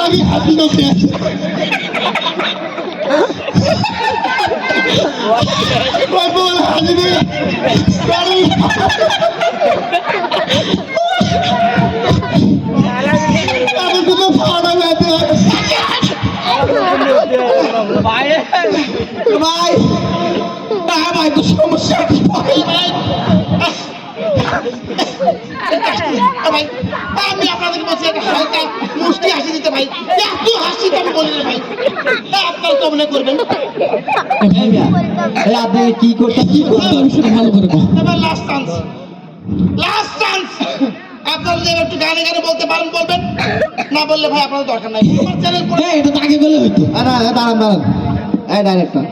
আমি হাসি করতে হাসি দিয়ে আমি শুধু ফাড়া বেঁধে ভাই ভাই ভাই তো সমস্যা ভাই আমি আপনাদেরকে বলছি হালকা মুষ্টি হাসি দিতে ভাই এত হাসি তো আমি বলি না ভাই আপনার তো মনে করবেন আপনি কি করতে আমি শুনে ভালো করে এবার লাস্ট চান্স আপনারা যদি একটু গানে গানে বলতে পারেন বলবেন, না বললে ভাই আপনাদের দরকার নাই। এটা তো আগে বলে হইতো। দাঁড়ান এই ডাইরেক্টর,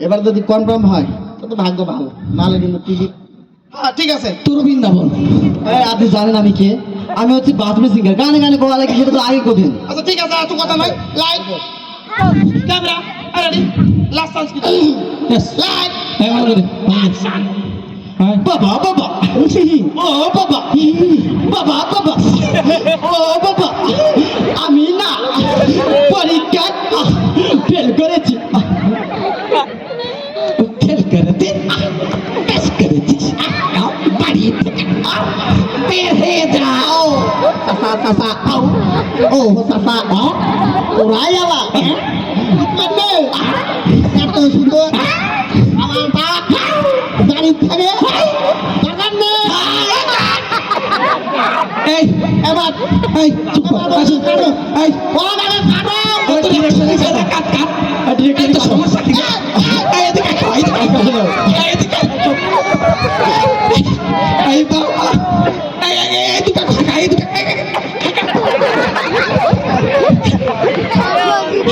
এবার যদি কনফার্ম হয় তো ভাগ্য ভালো, নাহলে কিন্তু টিকিট। হ্যাঁ ঠিক আছে, তোর বৃন্দাবন। আপনি জানেন আমি কে? আমি হচ্ছে বাথরুম সিঙ্গার, গানে গানে কোয়া লাগে সেটা তো আগে কঠিন। আচ্ছা ঠিক আছে, এত কথা নাই। Light camera ready, last chance কি? Light action. বাবা বাবা ও বাবা বাবা বাবা ও বাবা, আমি না পরীক্ষা ফেল করেছি, ফেল করেছি, পাস করেছি, বাড়ি বের হয়ে যাও। সাসা সাসা আও ও সাসা আ ওরাই আলা এত সুন্দর আমার বাপ দাঁড়িয়ে থাকে। এই এবার এই চুপ কর, আসুন এই ও দাদা কাটো, ওই ডিরেকশনে কাট কাট কাট, ডিরেকশন তো সমস্যা ঠিক আছে। এই এদিকে এই এদিকে এই তো এই এদিকে এদিকে।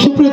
সুপ্রিয়